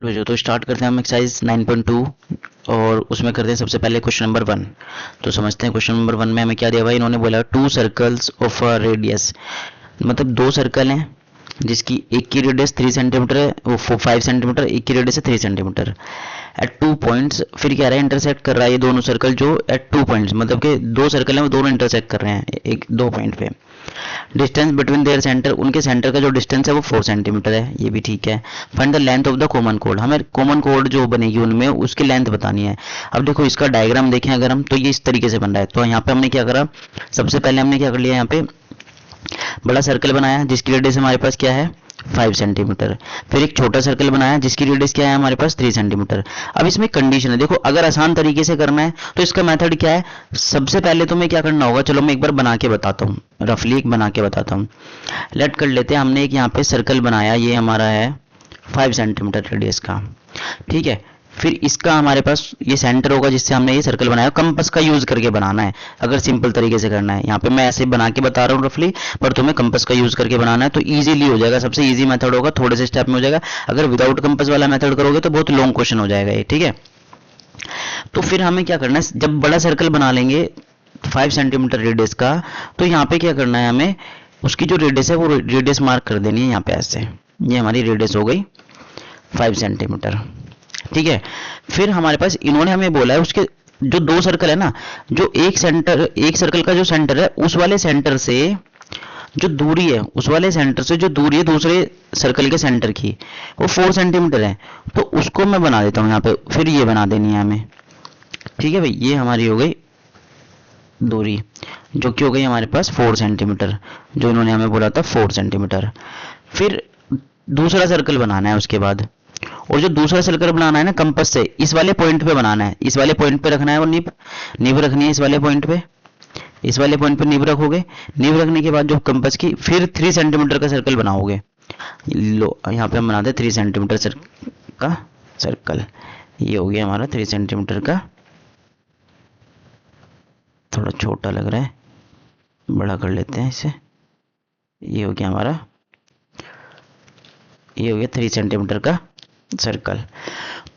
तो स्टार्ट करते हैं हम एक्सरसाइज 9.2 और उसमें करते हैं सबसे पहले क्वेश्चन नंबर 1। तो समझते हैं क्वेश्चन नंबर 1 में हमें क्या दिया भाई। इन्होंने बोला 2 सर्कल्स ऑफ अ रेडियस, मतलब 2 सर्कल हैं जिसकी एक की रेडियस 3 सेंटीमीटर है, वो 5 सेंटीमीटर, एक की रेडियस है 3 सेंटीमीटर एट 2 पॉइंट्स। फिर क्या रहा है, इंटरसेक्ट कर रहा है ये दोनों सर्कल जो एट 2 पॉइंट्स, मतलब कि 2 सर्कल हैं वो दोनों इंटरसेक्ट कर रहे हैं एक 2 पॉइंट पे। डिस्टेंस बिटवीन देयर सेंटर, उनके सेंटर का जो डिस्टेंस है वो 4 सेंटीमीटर है, ये भी ठीक है। Find the length of the common code, हमें कॉमन कोड जो बनेगी उनमें उसकी लेंथ बतानी है। अब देखो इसका डायग्राम देखें अगर हम, तो ये इस तरीके से बन रहा है। तो यहाँ पे हमने क्या करा, सबसे पहले हमने क्या कर लिया, यहाँ पे बड़ा सर्कल बनाया जिसकी रेडियस हमारे पास क्या है 5 सेंटीमीटर। फिर एक छोटा सर्कल बनाया जिसकी रेडियस क्या है हमारे पास 3 सेंटीमीटर। अब इसमें कंडीशन है, देखो अगर आसान तरीके से करना है तो इसका मेथड क्या है, सबसे पहले तुम्हें क्या करना होगा, चलो मैं एक बार बना के बताता हूँ, रफली एक बना के बताता हूँ। लेट कर लेते हैं हमने एक यहाँ पे सर्कल बनाया, ये हमारा है 5 सेंटीमीटर रेडियस का, ठीक है। फिर इसका हमारे पास ये सेंटर होगा जिससे हमने ये सर्कल बनाया, कंपास का यूज करके बनाना है अगर सिंपल तरीके से करना है। यहाँ पे मैं ऐसे बना के बता रहा हूँ रफली, पर तुम्हें कंपास का यूज करके बनाना है तो इजीली हो जाएगा, सबसे इजी मेथड होगा, थोड़े से स्टेप में हो जाएगा। अगर विदाउट कंपास वाला मेथड करोगे तो बहुत लॉन्ग क्वेश्चन हो जाएगा ये, ठीक है। तो फिर हमें क्या करना है, जब बड़ा सर्कल बना लेंगे 5 सेंटीमीटर रेडियस का, तो यहाँ पे क्या करना है, हमें उसकी जो रेडियस है वो रेडियस मार्क कर देनी है यहाँ पे ऐसे, ये हमारी रेडियस हो गई 5 सेंटीमीटर, ठीक है। फिर हमारे पास इन्होंने हमें बोला है उसके जो 2 सर्कल है ना, जो एक सर्कल का जो सेंटर है उस वाले सेंटर से जो दूरी है, उस वाले सेंटर से जो दूरी है दूसरे सर्कल के सेंटर की, वो 4 सेंटीमीटर है। तो उसको मैं बना देता हूँ यहाँ पे, फिर ये बना देनी है हमें, ठीक है भाई। ये हमारी हो गई दूरी जो कि हो गई हमारे पास 4 सेंटीमीटर, जो इन्होंने हमें बोला था 4 सेंटीमीटर। फिर दूसरा सर्कल बनाना है उसके बाद, और जो दूसरा सर्कल बनाना है ना कंपास से इस वाले पॉइंट पे बनाना है, इस वाले पॉइंट पे रखना है, और नीब रखनी है इस वाले पॉइंट पे, इस वाले पॉइंट पे नीब रखोगे। नीब रखने के बाद जो कंपास की फिर 3 सेंटीमीटर का सर्कल बनाओगे। लो यहाँ पे हम बनाते हैं 3 सेंटीमीटर का सर्कल, ये हो गया हमारा 3 सेंटीमीटर का, थोड़ा छोटा लग रहा है, बड़ा कर लेते हैं इसे। ये हो गया हमारा, ये हो गया 3 सेंटीमीटर का सर्कल।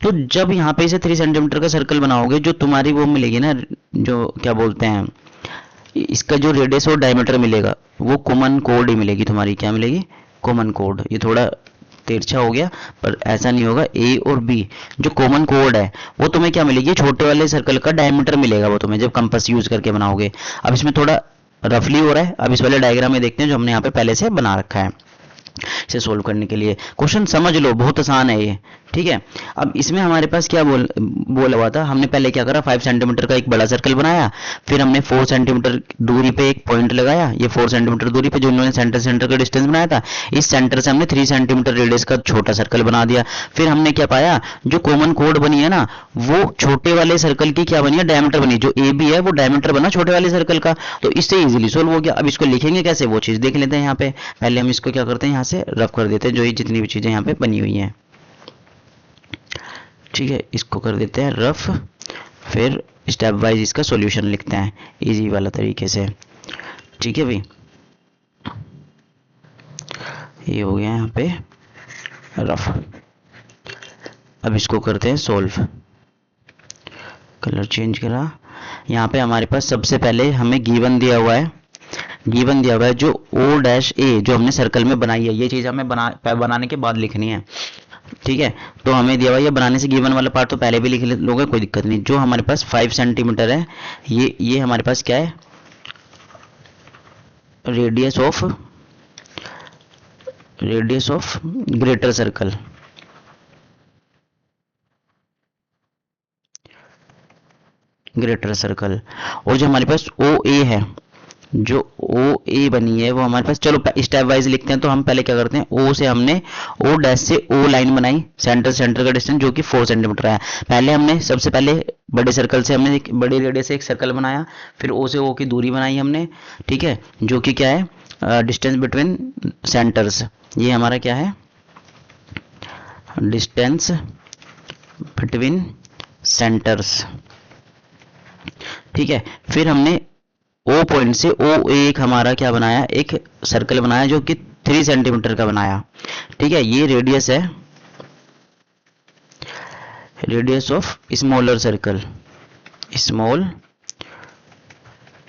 तो जब यहाँ पे इसे 3 सेंटीमीटर का सर्कल बनाओगे, जो तुम्हारी वो मिलेगी ना, जो क्या बोलते हैं, इसका जो रेडियस और डायमीटर मिलेगा वो कॉमन कोड ही मिलेगी तुम्हारी, क्या मिलेगी, कॉमन कोड। ये थोड़ा तिरछा हो गया पर ऐसा नहीं होगा, ए और बी जो कॉमन कोड है वो तुम्हें क्या मिलेगी, छोटे वाले सर्कल का डायमीटर मिलेगा वो तुम्हें जब कंपास यूज करके बनाओगे। अब इसमें थोड़ा रफली हो रहा है, अब इस वाले डायग्राम में देखते हैं जो हमने यहाँ पे पहले से बना रखा है इसे सोल्व करने के लिए। क्वेश्चन समझ लो, बहुत आसान है ये, ठीक है। अब इसमें हमारे पास क्या बोला हुआ था, हमने पहले क्या करा, 5 सेंटीमीटर का एक बड़ा सर्कल बनाया, फिर हमने 4 सेंटीमीटर दूरी पे एक पॉइंट लगाया, ये 4 सेंटीमीटर दूरी पे जो इन्होंने सेंटर का डिस्टेंस बनाया था, इस सेंटर से हमने 3 सेंटीमीटर रेडियस का छोटा सर्कल बना दिया। फिर हमने क्या पाया, जो कॉमन कोड बनी है ना, वो छोटे वाले सर्कल की क्या बनी है, डायमीटर बनी, जो ए बी है वो डायमीटर बना छोटे वाले सर्कल का, तो इससे इजीली सोल्व हो गया। अब इसको लिखेंगे कैसे वो चीज देख लेते हैं। यहाँ पे पहले हम इसको क्या करते हैं, यहाँ से रफ कर देते हैं जो ये जितनी भी चीजें यहाँ पे बनी हुई हैं, ठीक है, इसको कर देते हैं रफ। फिर स्टेप वाइज इसका सॉल्यूशन लिखते हैं इजी वाला तरीके से, ठीक है भाई। ये हो गया यहाँ पे रफ। अब इसको करते हैं सॉल्व, कलर चेंज करा। यहाँ पे हमारे पास सबसे पहले हमें गिवन दिया हुआ है, गिवन दिया हुआ है जो ओ डैश ए जो हमने सर्कल में बनाई है, ये चीज हमें बनाने के बाद लिखनी है, ठीक है। तो हमें दिया हुआ है बनाने से गिवन वाला पार्ट तो पहले भी लिख लोगे, कोई दिक्कत नहीं। जो हमारे पास 5 सेंटीमीटर है, ये हमारे पास क्या है, रेडियस ऑफ ग्रेटर सर्कल, और जो हमारे पास ओ ए है, जो ओ ए बनी है वो हमारे पास, चलो स्टेप वाइज लिखते हैं। तो हम पहले क्या करते हैं, ओ से हमने ओ डैश से ओ लाइन बनाई, सेंटर का डिस्टेंस जो कि 4 सेंटीमीटर है। पहले हमने सबसे पहले बड़े सर्कल से हमने एक बड़ी रेडियस से एक सर्कल बनाया, फिर ओ से ओ की दूरी बनाई हमने, ठीक है, जो कि क्या है, डिस्टेंस बिटवीन सेंटर्स, ये हमारा क्या है, डिस्टेंस बिटवीन सेंटर्स, ठीक है। फिर हमने ओ पॉइंट से ओ एक हमारा क्या बनाया, एक सर्कल बनाया जो कि 3 सेंटीमीटर का बनाया, ठीक है। ये रेडियस है, radius of smaller circle, small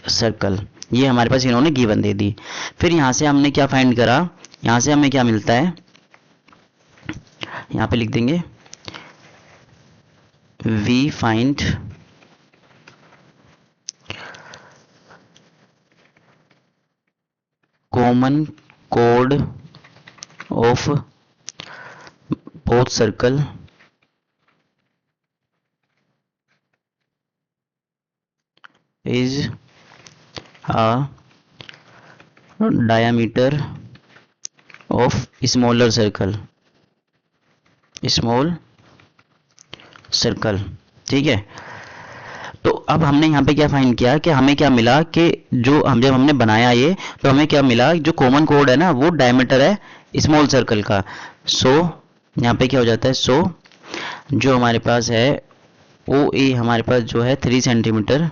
circle, ये हमारे पास इन्होंने गिवन दे दी। फिर यहाँ से हमने क्या फाइंड करा, यहाँ से हमें क्या मिलता है, यहाँ पे लिख देंगे वी फाइंड कॉमन कोड of both circle is a diameter of smaller circle, small circle। ठीक है, तो अब हमने यहाँ पे क्या फाइंड किया कि हमें क्या मिला कि जो हम जब हमने बनाया ये, तो हमें क्या मिला, जो कॉमन कोड है ना वो डायमीटर है स्मॉल सर्कल का। सो यहाँ पे क्या हो जाता है, सो जो हमारे पास है ओ ए हमारे पास जो है 3 सेंटीमीटर,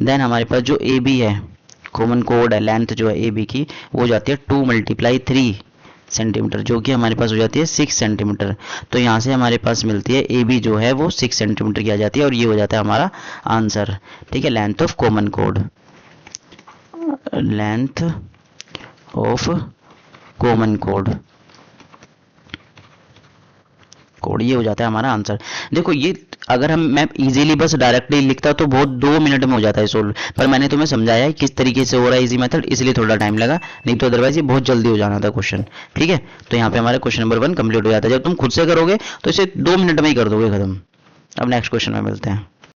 देन हमारे पास जो ए बी है, कॉमन कोड है, लेंथ जो है ए बी की वो हो जाती है 2 × 3 सेंटीमीटर, जो कि हमारे पास हो जाती है 6 सेंटीमीटर। तो यहाँ से हमारे पास मिलती है ए बी जो है वो 6 सेंटीमीटर की आ जाती है, और ये हो जाता है हमारा आंसर। ठीक है, length of common code, length of common code, ये हो जाता है हमारा आंसर। देखो ये अगर मैं इजीली बस डायरेक्टली लिखता तो बहुत 2 मिनट में हो जाता है सोल्व, पर मैंने तुम्हें समझाया है किस तरीके से हो रहा है इजी मेथड, इसलिए थोड़ा टाइम लगा, नहीं तो अदरवाइज ये बहुत जल्दी हो जाना था क्वेश्चन। ठीक है, तो यहाँ पे हमारा क्वेश्चन नंबर 1 कंप्लीट हो जाता है। जब तुम खुद से करोगे तो इसे 2 मिनट में ही कर दोगे खत्म। अब नेक्स्ट क्वेश्चन में मिलते हैं।